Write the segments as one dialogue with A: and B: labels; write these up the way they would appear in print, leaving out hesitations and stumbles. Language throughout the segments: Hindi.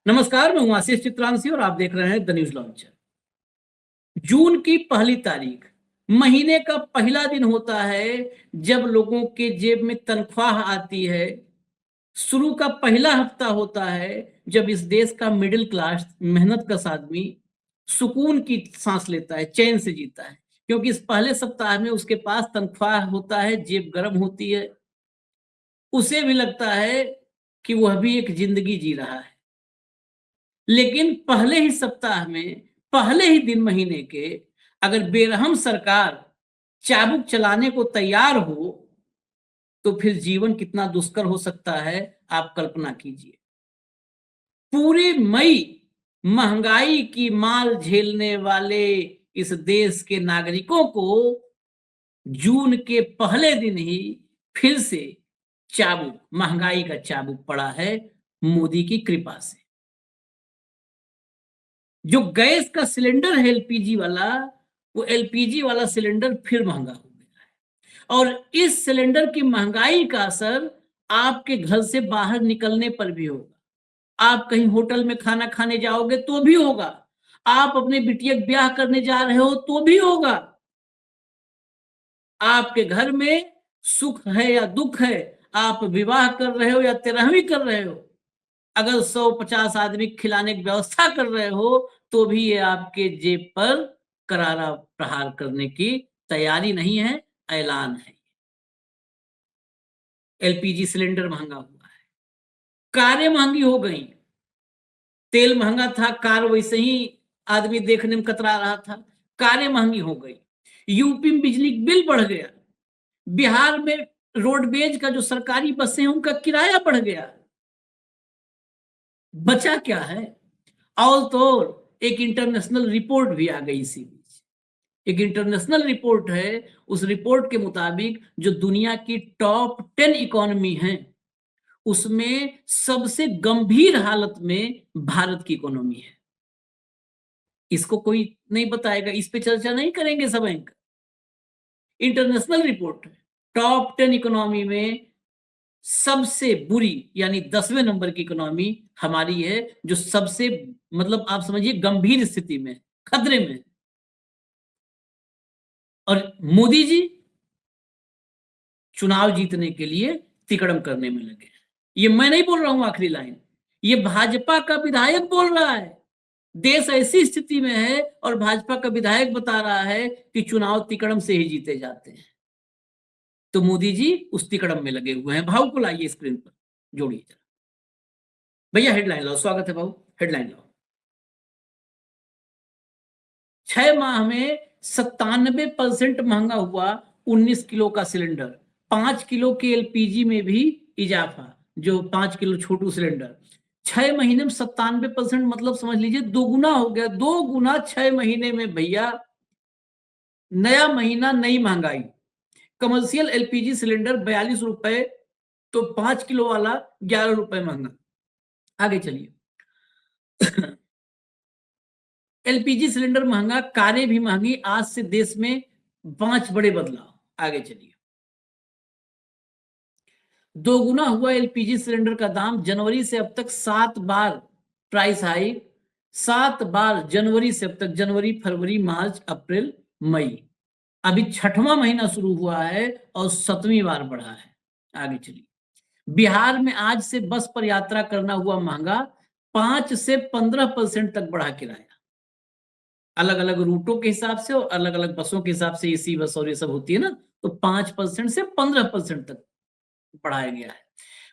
A: नमस्कार, मैं हूं आशीष चित्रांशी और आप देख रहे हैं द न्यूज लॉन्चर। जून की पहली तारीख महीने का पहला दिन होता है जब लोगों के जेब में तनख्वाह आती है। शुरू का पहला हफ्ता होता है जब इस देश का मिडिल क्लास मेहनत कश आदमी सुकून की सांस लेता है, चैन से जीता है, क्योंकि इस पहले सप्ताह में उसके पास तनख्वाह होता है, जेब गर्म होती है। उसे भी लगता है कि वह भी एक जिंदगी जी रहा है। लेकिन पहले ही सप्ताह में, पहले ही दिन महीने के, अगर बेरहम सरकार चाबुक चलाने को तैयार हो तो फिर जीवन कितना दुष्कर हो सकता है, आप कल्पना कीजिए। पूरे मई महंगाई की माल झेलने वाले इस देश के नागरिकों को जून के पहले दिन ही फिर से चाबुक, महंगाई का चाबुक पड़ा है मोदी की कृपा से। जो गैस का सिलेंडर है एलपीजी वाला, वो एलपीजी वाला सिलेंडर फिर महंगा हो गया है। और इस सिलेंडर की महंगाई का असर आपके घर से बाहर निकलने पर भी होगा। आप कहीं होटल में खाना खाने जाओगे तो भी होगा, आप अपने बिटिया का ब्याह करने जा रहे हो तो भी होगा। आपके घर में सुख है या दुख है, आप विवाह कर रहे हो या तेरहवीं कर रहे हो, अगर 150 आदमी खिलाने की व्यवस्था कर रहे हो तो भी ये आपके जेब पर करारा प्रहार करने की तैयारी नहीं है, ऐलान है। एलपीजी सिलेंडर महंगा हुआ है, कारें महंगी हो गई। तेल महंगा था, कार वैसे ही आदमी देखने में कतरा रहा था, कारें महंगी हो गई। यूपी में बिजली बिल बढ़ गया। बिहार में रोडवेज का जो सरकारी बसें हैं उनका किराया बढ़ गया। बचा क्या है? और तो एक इंटरनेशनल रिपोर्ट भी आ गई इसी बीच। एक इंटरनेशनल रिपोर्ट है, उस रिपोर्ट के मुताबिक जो दुनिया की टॉप 10 इकोनॉमी है उसमें सबसे गंभीर हालत में भारत की इकोनॉमी है। इसको कोई नहीं बताएगा, इस पे चर्चा नहीं करेंगे सब बैंक। इंटरनेशनल रिपोर्ट है, टॉप 10 इकोनॉमी में सबसे बुरी यानी 10वें नंबर की इकोनॉमी हमारी है, जो सबसे मतलब आप समझिए गंभीर स्थिति में, खतरे में। और मोदी जी चुनाव जीतने के लिए तिकड़म करने में लगे। ये मैं नहीं बोल रहा हूं आखिरी लाइन, ये भाजपा का विधायक बोल रहा है। देश ऐसी स्थिति में है और भाजपा का विधायक बता रहा है कि चुनाव तिकड़म से ही जीते जाते हैं। तो मोदी जी उस तिकड़म में लगे हुए हैं। भाव को लाइए स्क्रीन पर, जोड़िए जरा। भैया हेडलाइन लाओ, स्वागत है भाव, हेडलाइन लाओ। 6 माह में 97% महंगा हुआ 19 किलो का सिलेंडर। 5 किलो के एलपीजी में भी इजाफा, जो 5 किलो छोटू सिलेंडर 6 महीने में 97%, मतलब समझ लीजिए दोगुना हो गया। 2 गुना 6 महीने में भैया। नया महीना नई महंगाई। कमर्शियल एलपीजी सिलेंडर 42 रुपए, तो 5 किलो वाला 11 रुपए महंगा। आगे चलिए। एलपीजी सिलेंडर महंगा, कारें भी महंगी। आज से देश में 5 बड़े बदलाव। आगे चलिए। दोगुना हुआ एलपीजी सिलेंडर का दाम। जनवरी से अब तक 7 बार प्राइस हाइक। 7 बार जनवरी से अब तक, जनवरी, फरवरी, मार्च, अप्रैल, मई। अभी 6वां महीना शुरू हुआ है और 7वीं बार बढ़ा है। आगे चलिए। बिहार में आज से बस पर यात्रा करना हुआ महंगा। 5 से 15% तक बढ़ा किराया। अलग अलग रूटों के हिसाब से और अलग अलग बसों के हिसाब से, एसी बस और ये सब होती है ना, तो 5% से 15% तक बढ़ाया गया है।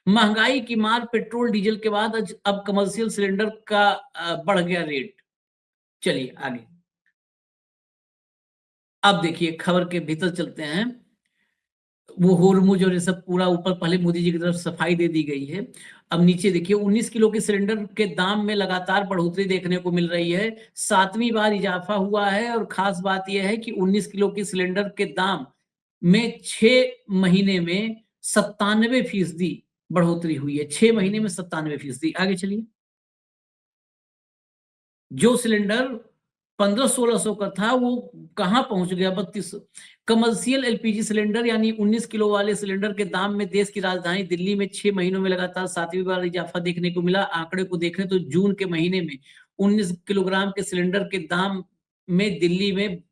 A: महंगाई की मार, पेट्रोल डीजल के बाद अब कमर्शियल सिलेंडर का बढ़ गया रेट। चलिए आगे। अब देखिए खबर के भीतर चलते हैं। वो होर्मुज और ये सब पूरा ऊपर पहले मोदी जी की तरफ सफाई दे दी गई है। अब नीचे देखिए, 19 किलो के सिलेंडर के दाम में लगातार बढ़ोतरी देखने को मिल रही है। 7वीं बार इजाफा हुआ है और खास बात यह है कि 19 किलो के सिलेंडर के दाम में 6 महीने में 97% बढ़ोतरी हुई है। 6 महीने में 97%। आगे चलिए। जो सिलेंडर 1500-1600 का था, वो कहाँ पहुंच गया 3200। कमर्शियल एलपीजी सिलेंडर यानी 19 किलो वाले सिलेंडर के दाम में देश की राजधानी दिल्ली में 6 महीनों में लगातार 7वीं बार इजाफा देखने को मिला। आंकड़े को देखें तो जून के महीने में 19 किलोग्राम के सिलेंडर के दाम में दिल्ली में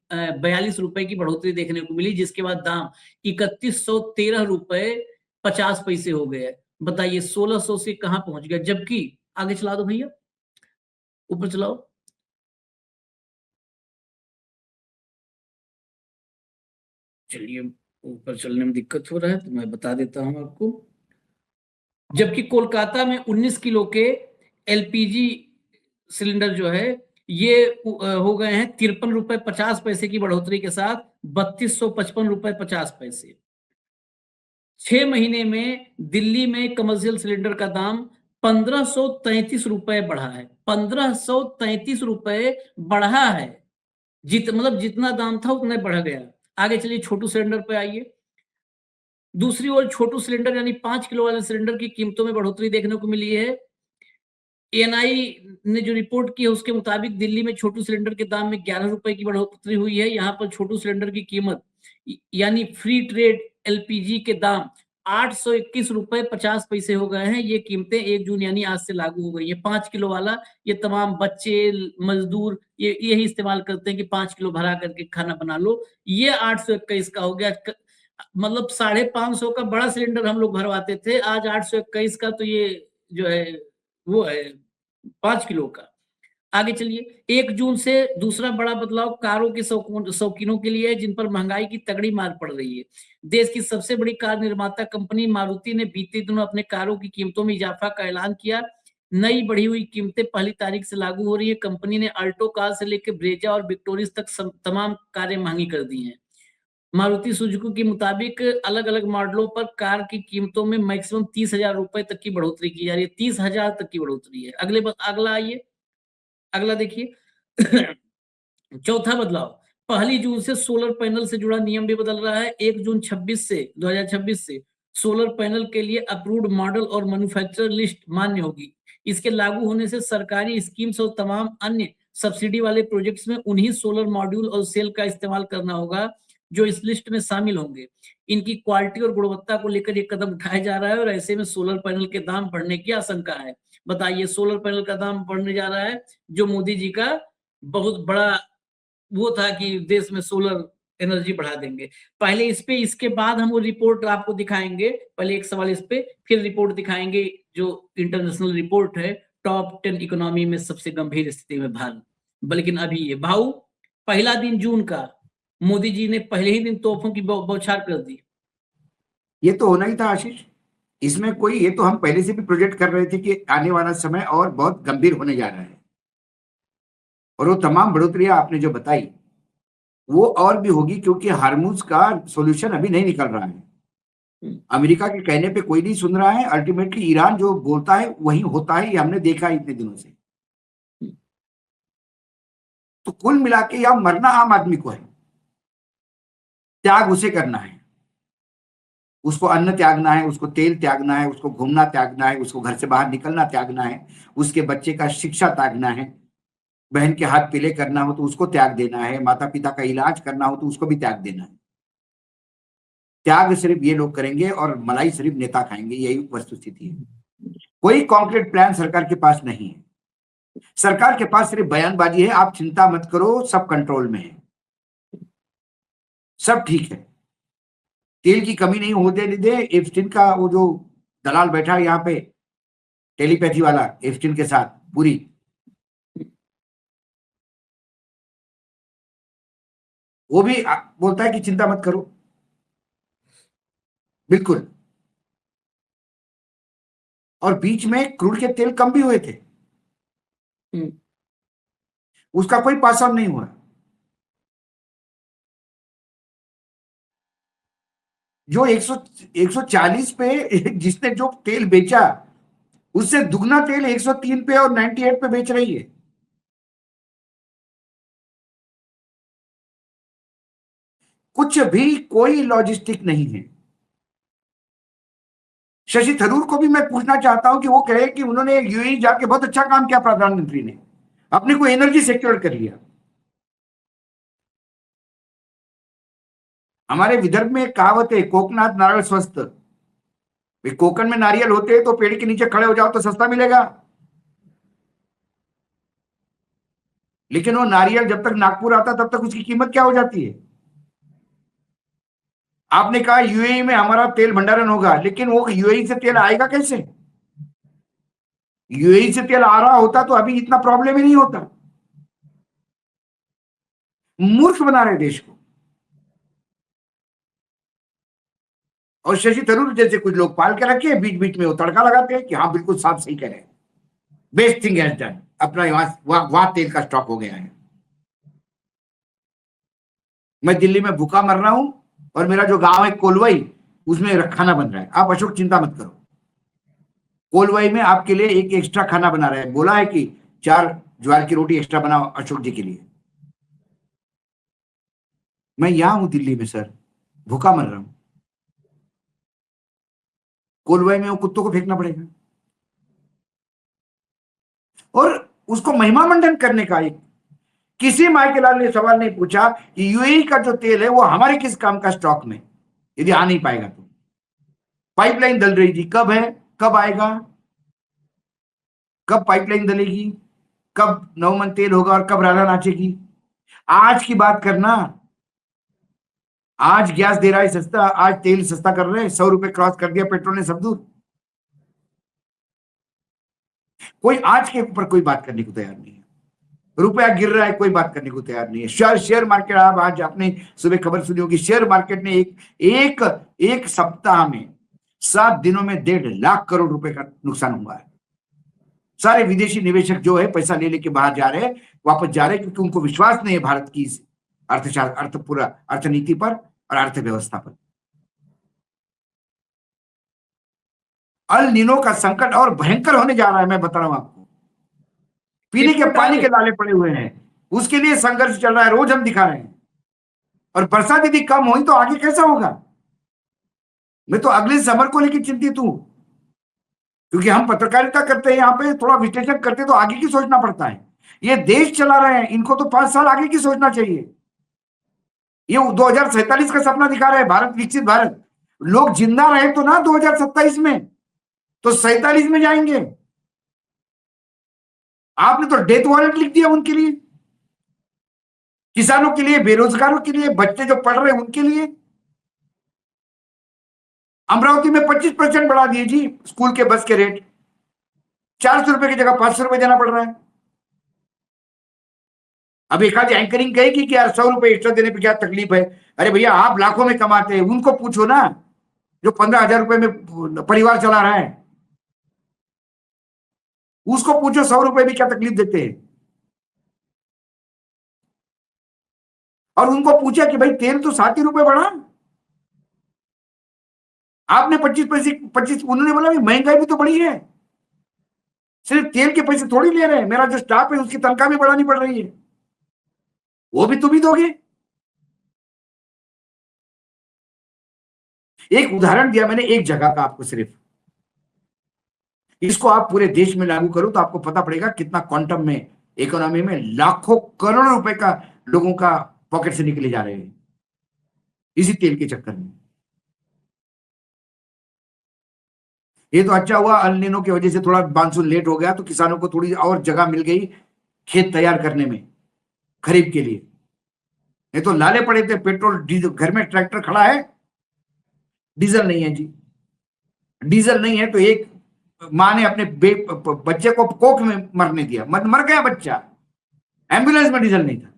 A: 42 रुपए की बढ़ोतरी देखने को मिली, जिसके बाद दाम 3113 रुपए 50 पैसे हो गए। बताइए 1600 से कहां पहुंच गया, जबकि आगे चला दो भैया, ऊपर चलाओ। चलिए, ऊपर चलने में दिक्कत हो रहा है तो मैं बता देता हूं आपको। जबकि कोलकाता में 19 किलो के एलपीजी सिलेंडर जो है ये हो गए हैं 53 रुपए 50 पैसे की बढ़ोतरी के साथ 3255 रुपए 50 पैसे। 6 महीने में दिल्ली में कमर्शियल सिलेंडर का दाम 1533 रुपए बढ़ा है। 1533 रुपए बढ़ा है, मतलब जितना दाम था उतना बढ़ गया। आगे चलिए, छोटू सिलेंडर पे आइए। दूसरी ओर छोटू सिलेंडर यानी 5 किलो वाले सिलेंडर की कीमतों में बढ़ोतरी देखने को मिली है। एएनआई ने जो रिपोर्ट की है उसके मुताबिक दिल्ली में छोटू सिलेंडर के दाम में 11 रुपए की बढ़ोतरी हुई है। यहाँ पर छोटू सिलेंडर की कीमत यानी फ्री ट्रेड एलपीजी के दाम 821 रुपए 50 पैसे हो गए हैं। ये कीमतें 1 जून यानी आज से लागू हो गई है। 5 किलो वाला ये तमाम बच्चे, मजदूर ये यही इस्तेमाल करते हैं कि 5 किलो भरा करके खाना बना लो। ये 821 का हो गया, मतलब 550 का बड़ा सिलेंडर हम लोग भरवाते थे, आज 821 का तो ये जो है वो है 5 किलो का। आगे चलिए, 1 जून से दूसरा बड़ा बदलाव कारों के शौकीनों के लिए है, जिन पर महंगाई की तगड़ी मार पड़ रही है। देश की सबसे बड़ी कार निर्माता कंपनी मारुति ने बीते दिनों अपने कारों की कीमतों में इजाफा का ऐलान किया। नई बढ़ी हुई कीमतें पहली तारीख से लागू हो रही है। कंपनी ने अल्टो कार से लेकर ब्रेजा और विक्टोरिस तक तमाम कारें महंगी कर दी हैं। मारुति सुजुकी के मुताबिक अलग अलग मॉडलों पर कार की कीमतों में मैक्सिमम 30,000 रुपए तक की बढ़ोतरी की जा रही है। 30,000 तक की बढ़ोतरी है। अगला आइए, अगला देखिए। चौथा बदलाव, 1 जून से सोलर पैनल से जुड़ा नियम भी बदल रहा है। 1 जून 2026 से सोलर पैनल के लिए अप्रूव्ड मॉडल और मैन्युफैक्चरर लिस्ट मान्य होगी। इसके लागू होने से सरकारी स्कीम्स और तमाम अन्य सब्सिडी वाले प्रोजेक्ट्स में उन्हीं सोलर मॉड्यूल और सेल का इस्तेमाल करना होगा जो इस लिस्ट में शामिल होंगे। इनकी क्वालिटी और गुणवत्ता को लेकर एक कदम उठाया जा रहा है और ऐसे में सोलर पैनल के दाम बढ़ने की आशंका है। बताइए, सोलर पैनल का दाम बढ़ने जा रहा है, जो मोदी जी का बहुत बड़ा वो था कि देश में सोलर एनर्जी बढ़ा देंगे। पहले इस पे, इसके बाद हम वो रिपोर्ट आपको दिखाएंगे। पहले एक सवाल इस पे, फिर रिपोर्ट दिखाएंगे जो इंटरनेशनल रिपोर्ट है, टॉप 10 इकोनॉमी में सबसे गंभीर स्थिति में भारत। लेकिन अभी ये भाऊ, पहला दिन जून का मोदी जी ने पहले ही दिन तोहफों की बौछार कर दी।
B: ये तो होना ही था आशीष, इसमें कोई, ये तो हम पहले से भी प्रोजेक्ट कर रहे थे कि आने वाला समय और बहुत गंभीर होने जा रहा है। और वो तमाम बढ़ोतरियां आपने जो बताई वो और भी होगी, क्योंकि हार्मूज का सॉल्यूशन अभी नहीं निकल रहा है। अमेरिका के कहने पे कोई नहीं सुन रहा है। अल्टीमेटली ईरान जो बोलता है वही होता है, ये हमने देखा है इतने दिनों से। तो कुल मिला के यह मरना आम आदमी को है, त्याग उसे करना है। उसको अन्न त्यागना है, उसको तेल त्यागना है, उसको घूमना त्यागना है, उसको घर से बाहर निकलना त्यागना है, उसके बच्चे का शिक्षा त्यागना है, बहन के हाथ पीले करना हो तो उसको त्याग देना है, माता पिता का इलाज करना हो तो उसको भी त्याग देना है। त्याग सिर्फ ये लोग करेंगे और मलाई सिर्फ नेता खाएंगे, यही वस्तुस्थिति है। कोई कॉन्क्रीट प्लान सरकार के पास नहीं है। सरकार के पास सिर्फ बयानबाजी है, आप चिंता मत करो, सब कंट्रोल में है, सब ठीक है, तेल की कमी नहीं होने दे। एप्स्टीन का वो जो दलाल बैठा है यहाँ पे, टेलीपैथी वाला, एप्स्टीन के साथ पूरी, वो भी बोलता है कि चिंता मत करो। बिल्कुल। और बीच में क्रूड के तेल कम भी हुए थे, उसका कोई पास ऑन नहीं हुआ। जो 140 पे जिसने जो तेल बेचा, उससे दुगना तेल 103 पे और 98 पे बेच रही है। कुछ भी कोई लॉजिस्टिक नहीं है। शशि थरूर को भी मैं पूछना चाहता हूं कि वो कहे कि उन्होंने यूएई जाके बहुत अच्छा काम किया, प्रधानमंत्री ने अपने को एनर्जी सिक्योर कर लिया। हमारे विदर्भ में एक कहावत है, कोकनाथ नारियल स्वस्थ। कोकण में नारियल होते हैं तो पेड़ के नीचे खड़े हो जाओ तो सस्ता मिलेगा, लेकिन वो नारियल जब तक नागपुर आता तब तक उसकी कीमत क्या हो जाती है। आपने कहा यूएई में हमारा तेल भंडारण होगा, लेकिन वो यूएई से तेल आएगा कैसे? यूएई से तेल आ रहा होता तो अभी इतना प्रॉब्लम ही नहीं होता। मूर्ख बना रहे देश को। और शशि थरूर जैसे कुछ लोग पाल के रखे, बीच बीच में वो तड़का लगाते हैं कि हाँ बिल्कुल साफ सही करें, बेस्ट थिंग हैज डन, अपना वहां तेल का स्टॉक हो गया है। मैं दिल्ली में भूखा मर रहा हूं और मेरा जो गांव है कोलवई, उसमें खाना बन रहा है। आप अशोक चिंता मत करो, कोलवई में आपके लिए एक एक्स्ट्रा खाना बना रहा है, बोला है कि 4 ज्वार की रोटी एक्स्ट्रा बनाओ अशोक जी के लिए। मैं यहां हूं दिल्ली में सर, भूखा मर रहा हूं। कोलवई में वो कुत्तों को फेंकना पड़ेगा। और उसको महिमा मंडन करने का एक, किसी माइकेलाल ने सवाल नहीं पूछा कि यूएई का जो तेल है वो हमारे किस काम का स्टॉक में, यदि आ नहीं पाएगा तो। पाइपलाइन दल रही थी, कब है, कब आएगा, कब पाइपलाइन दलेगी, कब नवमन तेल होगा और कब राधा नाचेगी। आज की बात करना। आज गैस दे रहा है सस्ता, आज तेल सस्ता कर रहे हैं, 100 रुपए क्रॉस कर दिया पेट्रोल ने सब दूर। कोई आज के ऊपर कोई बात करने को तैयार नहीं है। रुपया गिर रहा है, कोई बात करने को तैयार नहीं है। शेयर मार्केट, आप आज आपने सुबह खबर सुनी होगी, शेयर मार्केट ने एक एक सप्ताह में 7 दिनों में 1.5 लाख करोड़ रुपए का नुकसान हुआ है। सारे विदेशी निवेशक जो है पैसा ले लेके बाहर जा रहे हैं, वापस जा रहे हैं, क्योंकि उनको विश्वास नहीं है भारत की अर्थशास्त्र, पूरा अर्थनीति पर और अर्थव्यवस्था पर। अल नीनो का संकट और भयंकर होने जा रहा है, मैं बता रहा हूं आपको। पीने के पानी के लाले पड़े हुए हैं, उसके लिए संघर्ष चल रहा है, रोज हम दिखा रहे हैं। और बरसात यदि कम हुई तो आगे कैसा होगा? मैं तो अगले समर को लेकर चिंतित हूं, क्योंकि हम पत्रकारिता करते हैं, यहाँ पे थोड़ा विश्लेषण करते तो आगे की सोचना पड़ता है। ये देश चला रहे हैं, इनको तो 5 साल आगे की सोचना चाहिए। ये 2047 का सपना दिखा रहे हैं, भारत विकसित भारत। लोग जिंदा रहे तो ना 2027 में, तो 47 में जाएंगे। आपने तो डेथ वारंट लिख दिया उनके लिए, किसानों के लिए, बेरोजगारों के लिए, बच्चे जो पढ़ रहे हैं उनके लिए। अमरावती में 25% बढ़ा दिए जी स्कूल के बस के रेट, 400 रुपए की जगह 500 रुपए देना पड़ रहा है। अब एक आधी एंकरिंग कहेगी कि यार 100 रुपए एक्स्ट्रा देने पे क्या तकलीफ है। अरे भैया, आप लाखों में कमाते हैं, उनको पूछो ना जो 15,000 रुपए में परिवार चला रहा है, उसको पूछो 100 रुपए भी क्या तकलीफ देते हैं। और उनको पूछा कि भाई तेल तो 7 ही रुपए बढ़ा, आपने 25 पैसे 25, उन्होंने बोला महंगाई भी तो बढ़ी है, सिर्फ तेल के पैसे थोड़ी ले रहे हैं, मेरा जो स्टाफ है उसकी तनख्वाह भी बढ़ानी पड़ रही है, वो भी तुम ही दोगे। एक उदाहरण दिया मैंने एक जगह का आपको, सिर्फ इसको आप पूरे देश में लागू करो तो आपको पता पड़ेगा कितना क्वांटम में इकोनॉमी में लाखों करोड़ रुपए का लोगों का पॉकेट से निकले जा रहे हैं इसी तेल के चक्कर में। ये तो अच्छा हुआ अल नीनो की वजह से थोड़ा मानसून लेट हो गया, तो किसानों को थोड़ी और जगह मिल गई खेत तैयार करने में खरीफ के लिए। ये तो लाले पड़े थे, पेट्रोल डीजल, घर में ट्रैक्टर खड़ा है, डीजल नहीं है जी। डीजल नहीं है तो एक माँ ने अपने बच्चे को कोख में मरने दिया, मर गया बच्चा, एम्बुलेंस में डीजल नहीं था।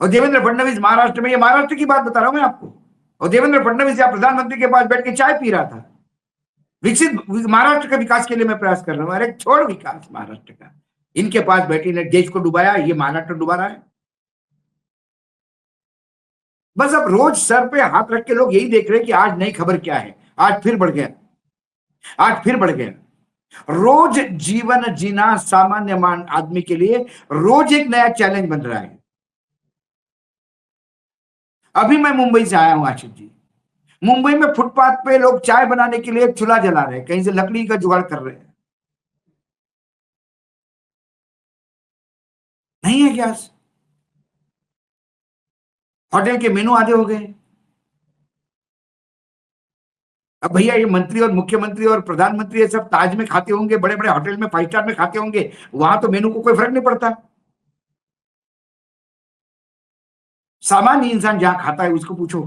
B: और देवेंद्र फडणवीस महाराष्ट्र में, ये महाराष्ट्र की बात बता रहा हूं मैं आपको, और देवेंद्र फडणवीस या प्रधानमंत्री के पास बैठ के चाय पी रहा था। विकसित महाराष्ट्र का विकास के लिए मैं प्रयास कर रहा हूं। अरे छोड़ विकास महाराष्ट्र का, इनके पास बैठी ने देश को डुबाया, ये महाराष्ट्र डुबा रहा है। बस अब रोज सर पे हाथ रख के लोग यही देख रहे हैं कि आज नई खबर क्या है, आज फिर बढ़ गया, आज फिर बढ़ गया। रोज जीवन जीना सामान्य मान आदमी के लिए रोज एक नया चैलेंज बन रहा है। अभी मैं मुंबई से आया हूं आशिष जी, मुंबई में फुटपाथ पे लोग चाय बनाने के लिए चूल्हा जला रहे हैं, कहीं से लकड़ी का जुगाड़ कर रहे हैं, नहीं है गैस। होटल के मेनू आधे हो गए। अब भैया ये मंत्री और मुख्यमंत्री और प्रधानमंत्री ये सब ताज में खाते होंगे, बड़े बड़े होटल में 5 स्टार में खाते होंगे, वहां तो मेनू को कोई फर्क नहीं पड़ता। सामान्य इंसान जहां खाता है उसको पूछो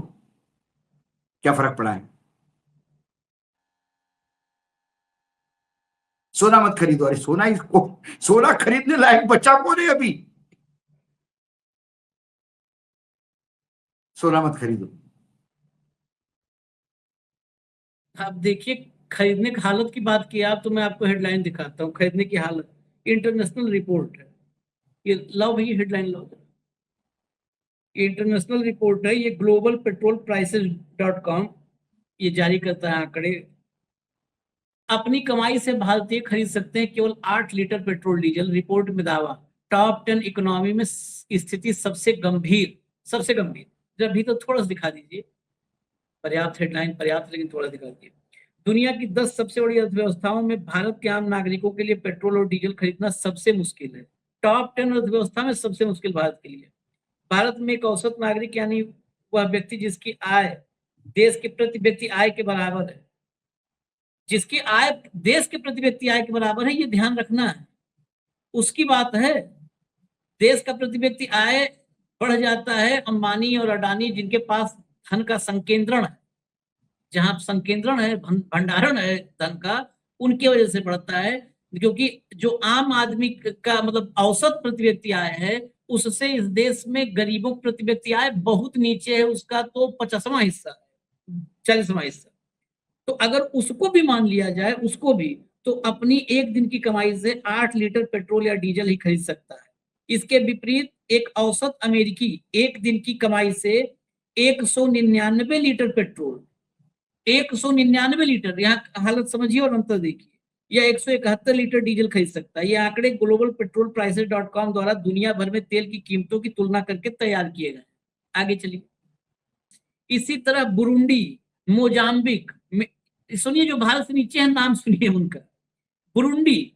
B: क्या फर्क पड़ा है। सोना मत खरीदो। अरे सोना, इसको सोना खरीदने लायक बच्चा कौन है अभी? सोना मत खरीदो।
A: आप देखिए, खरीदने की हालत की बात की आप, तो मैं आपको हेडलाइन दिखाता हूँ। खरीदने की हालत, इंटरनेशनल रिपोर्ट है ये, लाओ भैया हेडलाइन लाओ। ये इंटरनेशनल रिपोर्ट है, ये ग्लोबल पेट्रोल प्राइसेस .com ये जारी करता है आंकड़े। अपनी कमाई से भारतीय खरीद सकते हैं केवल 8 लीटर पेट्रोल डीजल, रिपोर्ट में दावा। टॉप 10 इकोनॉमी में स्थिति सबसे गंभीर, सबसे गंभीर। जब भी तो थोड़ा सा दिखा दीजिए, पर्याप्त हेडलाइन पर्याप्त, लेकिन थोड़ा दिखा दीजिए। दुनिया की 10 सबसे बड़ी अर्थव्यवस्थाओं में भारत के आम नागरिकों के लिए पेट्रोल और डीजल खरीदना सबसे मुश्किल है। टॉप 10 अर्थव्यवस्था में सबसे मुश्किल भारत के लिए। भारत में एक औसत नागरिक यानी वह व्यक्ति जिसकी आय देश के प्रति व्यक्ति आय के बराबर है, जिसकी आय देश के प्रति व्यक्ति आय के बराबर है, ये ध्यान रखना है, उसकी बात है। देश का प्रति व्यक्ति आय बढ़ जाता है अंबानी और अडानी जिनके पास धन का संकेंद्रण है, जहां संकेंद्रण है, भंडारण है धन का, उनकी वजह से बढ़ता है। क्योंकि जो आम आदमी का मतलब औसत प्रति व्यक्ति आय है, उससे इस देश में गरीबों प्रति व्यक्ति आय बहुत नीचे है, उसका तो 50वां हिस्सा, 40वां हिस्सा। तो अगर उसको भी मान लिया जाए, उसको भी, तो अपनी एक दिन की कमाई से 8 लीटर पेट्रोल या डीजल ही खरीद सकता है। इसके विपरीत एक औसत अमेरिकी एक दिन की कमाई से 199 लीटर पेट्रोल, 199 लीटर, यहाँ हालत समझिए और अंतर देखिए, या 171 लीटर डीजल खरीद सकता है। ये आंकड़े ग्लोबल पेट्रोल प्राइसेस .com द्वारा दुनिया भर में तेल की कीमतों की तुलना करके तैयार किए गए। आगे चलिए। इसी तरह बुरुंडी, मोजाम्बिक, सुनिए जो भारत से नीचे है नाम सुनिए उनका, बुरुंडी,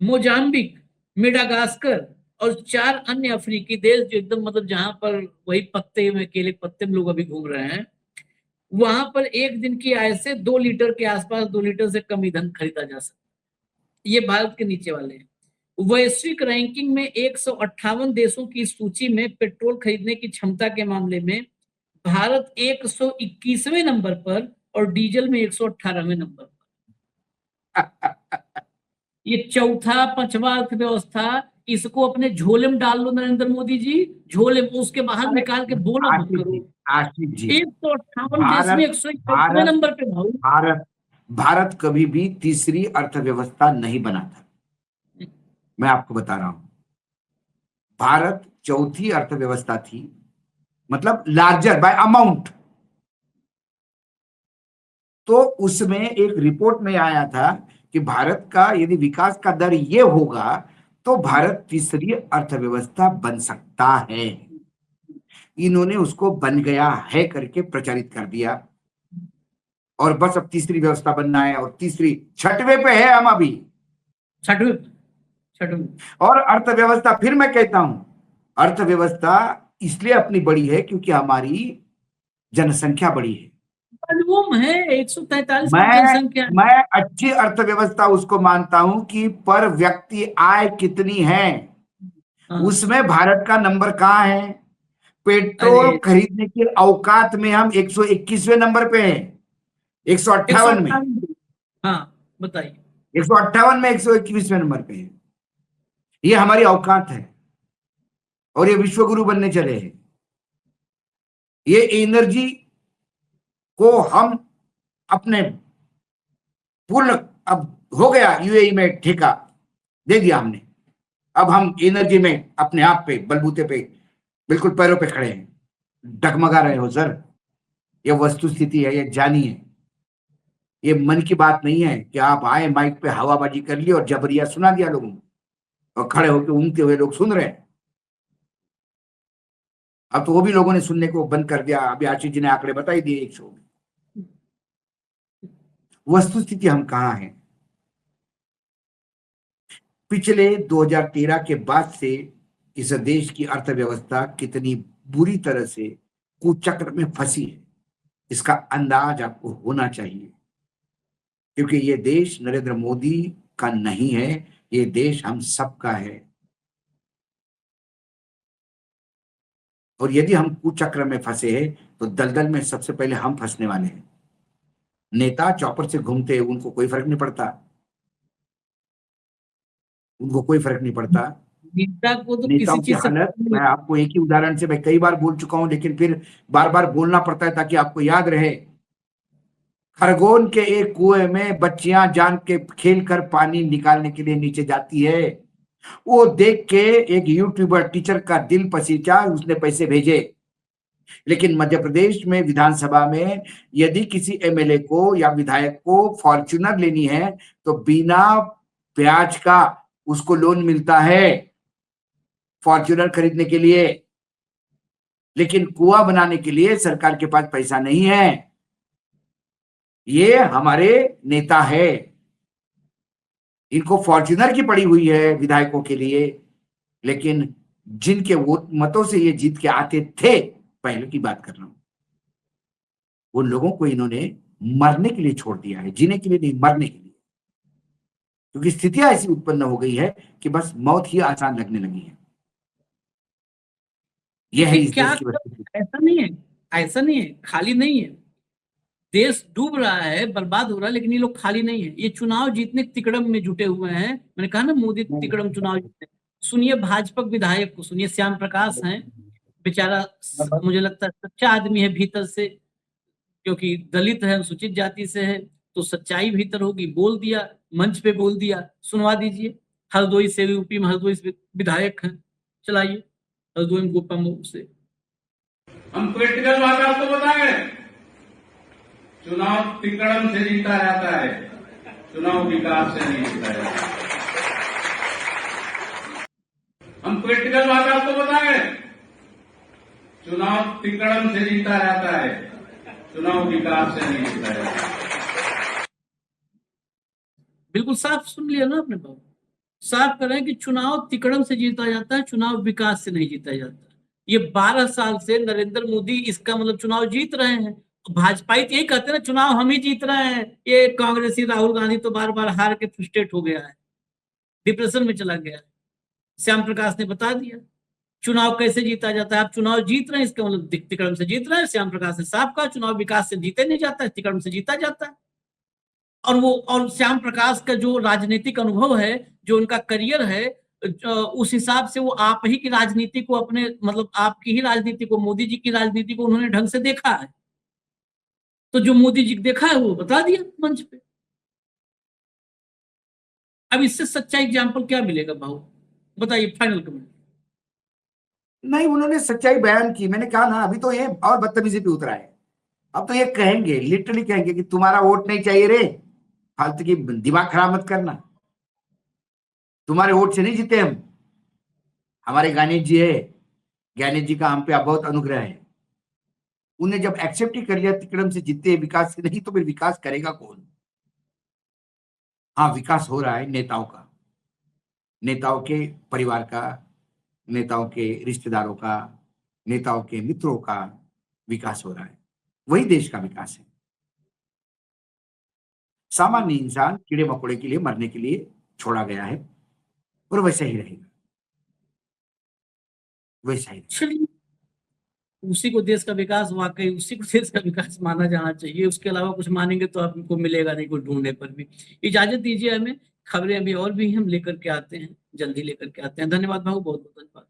A: मोजाम्बिक, मेडागास्कर और 4 अन्य अफ्रीकी देश जो एकदम मतलब जहां पर वही पत्ते में, केले पत्ते में लोग अभी घूम रहे हैं, वहां पर एक दिन की आय से 2 लीटर के आसपास, 2 लीटर से कम ईंधन खरीदा जा सकता है। ये भारत के नीचे वाले हैं। वैश्विक रैंकिंग में 158 देशों की सूची में पेट्रोल खरीदने की क्षमता के मामले में भारत 121वें नंबर पर और डीजल में 118वें नंबर पर। ये चौथा 5वां अर्थव्यवस्था, इसको अपने झोले में डाल लो नरेंद्र मोदी जी, झोले में, उसके बाहर निकाल के बोला मत
B: आशीष
A: करो।
B: जी, आशीष जी,
A: 158 देश में
B: भारत
A: 121वें
B: भारत
A: नंबर पे भाऊ।
B: भारत भारत कभी भी तीसरी अर्थव्यवस्था नहीं बना था। मैं आपको बता रहा हूं, भारत चौथी अर्थव्यवस्था थी, मतलब लार्जर बाय अमाउंट। तो उसमें एक रिपोर्ट में आया था कि भारत का यदि विकास का दर ये होगा तो भारत तीसरी अर्थव्यवस्था बन सकता है। इन्होंने उसको बन गया है करके प्रचारित कर दिया, और बस अब तीसरी व्यवस्था बनना है, और तीसरी, 6वें पे है हम अभी,
A: 6वें, 6वें।
B: और अर्थव्यवस्था, फिर मैं कहता हूं, अर्थव्यवस्था इसलिए अपनी बड़ी है क्योंकि हमारी जनसंख्या बड़ी है।
A: मालूम है 143 करोड़
B: मैं
A: जनसंख्या है।
B: मैं अच्छी अर्थव्यवस्था उसको मानता हूं कि पर व्यक्ति आय कितनी है।
A: हाँ।
B: उसमें भारत का नंबर कहां है? पेट्रोल
A: अरे
B: खरीदने की औकात में हम 121वें नंबर पे हैं, 158 में,
A: 158, हाँ बताइए।
B: 158 में 121वें नंबर पे है। ये हमारी औकात है, और ये विश्व गुरु बनने चले हैं। ये एनर्जी को हम अपने पूर्ण, अब हो गया यूएई में ठेका दे दिया हमने, अब हम एनर्जी में अपने आप पे, बलबूते पे, बिल्कुल पैरों पे खड़े हैं। डगमगा रहे हो सर, ये वस्तु स्थिति है, ये जानिए। ये मन की बात नहीं है कि आप आए माइक पे हवाबाजी कर ली और जबरिया सुना दिया लोगों को, और खड़े होकर ऊँगते हुए लोग सुन रहे हैं। अब तो वो भी लोगों ने सुनने को बंद कर दिया। अभी आशीष जी ने आंकड़े बताई दिए एक शो में। वस्तु स्थिति हम कहाँ हैं? पिछले 2013 के बाद से इस देश की अर्थव्यवस्था कितनी बुरी तरह से कुचक्र में फंसी है, इसका अंदाज आपको होना चाहिए, क्योंकि ये देश नरेंद्र मोदी का नहीं है, ये देश हम सबका है। और यदि हम कुचक्र में फंसे हैं तो दलदल में सबसे पहले हम फंसने वाले हैं। नेता चौपर से घूमते हैं, उनको कोई फर्क नहीं पड़ता, उनको कोई फर्क नहीं पड़ता।
A: नेता को तो
B: नेताओं
A: किसी
B: की
A: चीज से
B: हालत, मैं आपको एक ही उदाहरण से, मैं कई बार बोल चुका हूं लेकिन फिर बार बार बोलना पड़ता है ताकि आपको याद रहे। खरगोन के एक कुएं में बच्चियां जान के खेल कर पानी निकालने के लिए नीचे जाती है, वो देख के एक यूट्यूबर टीचर का दिल पसीजा, उसने पैसे भेजे। लेकिन मध्य प्रदेश में विधानसभा में यदि किसी एमएलए को या विधायक को फॉर्च्यूनर लेनी है तो बिना ब्याज का उसको लोन मिलता है फॉर्च्यूनर खरीदने के लिए, लेकिन कुआं बनाने के लिए सरकार के पास पैसा नहीं है। ये हमारे नेता है, इनको फॉर्च्यूनर की पड़ी हुई है विधायकों के लिए, लेकिन जिनके वोट मतों से ये जीत के आते थे, पहले की बात कर रहा हूं, उन लोगों को इन्होंने मरने के लिए छोड़ दिया है, जीने के लिए नहीं, मरने के लिए। क्योंकि स्थितियां ऐसी उत्पन्न हो गई है कि बस मौत ही आसान लगने लगी है। यह है इस देश की परिस्थिति।
A: ऐसा नहीं है, ऐसा नहीं है, खाली नहीं है, देश डूब रहा है, बर्बाद हो रहा है, लेकिन ये लोग खाली नहीं है। ये चुनाव जीतने के तिकड़म में जुटे हुए हैं। मैंने कहा ना, मोदी तिकड़म चुनाव जीतने। सुनिए भाजपा विधायक को, सुनिए, श्याम प्रकाश हैं, बेचारा मुझे लगता है सच्चा आदमी है भीतर से, क्योंकि दलित है, अनुसूचित जाति से है, तो सच्चाई भीतर होगी। बोल दिया, मंच पे बोल दिया, सुनवा दीजिए। हरदोई से, यूपी में हरदोई से विधायक हैं, चलाइए हरदोई में गोपा मुख से।
C: हम प्रैक्टिकल बात आपको बताएं, चुनाव तिकड़म से जीता जाता है, चुनाव विकास से नहीं जीता जाता। हम प्रैक्टिकल बात आपको बताएं, चुनाव तिकड़म से जीता जाता है, चुनाव विकास से नहीं जीता जाता।
A: बिल्कुल साफ सुन लिया ना आपने बाबू, साफ कर रहे हैं कि चुनाव तिकड़म से जीता जाता है, चुनाव विकास से नहीं जीता जाता। ये 12 साल से नरेंद्र मोदी इसका मतलब चुनाव जीत रहे हैं। भाजपाई तो यही कहते हैं ना, चुनाव हम ही जीत रहे हैं। ये कांग्रेसी राहुल गांधी तो बार बार हार के फ्रस्ट्रेट हो गया है, डिप्रेशन में चला गया है। श्याम प्रकाश ने बता दिया चुनाव कैसे जीता जाता है। आप चुनाव जीत रहे हैं, इसका मतलब तिकड़म से जीत रहे हैं। श्याम प्रकाश ने साफ कहा, चुनाव विकास से जीते नहीं जाता है, तिकड़म से जीता जाता है। और श्याम प्रकाश का जो राजनीतिक अनुभव है, जो उनका करियर है, उस हिसाब से वो आप ही की राजनीति को, अपने मतलब आपकी ही राजनीति को, मोदी जी की राजनीति को उन्होंने ढंग से देखा है। तो जो मोदी जी देखा है वो बता दिया मंच पे। अब इससे सच्चा एग्जाम्पल क्या मिलेगा भाऊ, बताइए, फाइनल कमेंट।
B: नहीं, उन्होंने सच्चाई बयान की। मैंने कहा ना, अभी तो ये और बदतमीजी पे उतरा है। अब तो ये कहेंगे, लिटरली कहेंगे कि तुम्हारा वोट नहीं चाहिए रे, फालतू की दिमाग खराब मत करना, तुम्हारे वोट से नहीं जीते हम। हमारे ज्ञानेश जी है, ज्ञानेश जी का हम पे बहुत अनुग्रह है। उन्हें जब एक्सेप्ट ही कर लिया तिकड़म से जीते, विकास से नहीं, तो फिर विकास करेगा कौन? हाँ, विकास हो रहा है नेताओं का, नेताओं के परिवार का, नेताओं के रिश्तेदारों का, नेताओं के मित्रों का विकास हो रहा है। वही देश का विकास है। सामान्य इंसान कीड़े मकोड़े के लिए, मरने के लिए छोड़ा गया है, और वैसा ही रहेगा, वैसा ही।
A: चलिए, उसी को देश का विकास, वाकई उसी को देश का विकास माना जाना चाहिए। उसके अलावा कुछ मानेंगे तो आपको मिलेगा नहीं कुछ ढूंढने पर भी। इजाजत दीजिए हमें, खबरें अभी और भी हम लेकर के आते हैं, जल्दी लेकर के आते हैं। धन्यवाद भाऊ, बहुत बहुत धन्यवाद।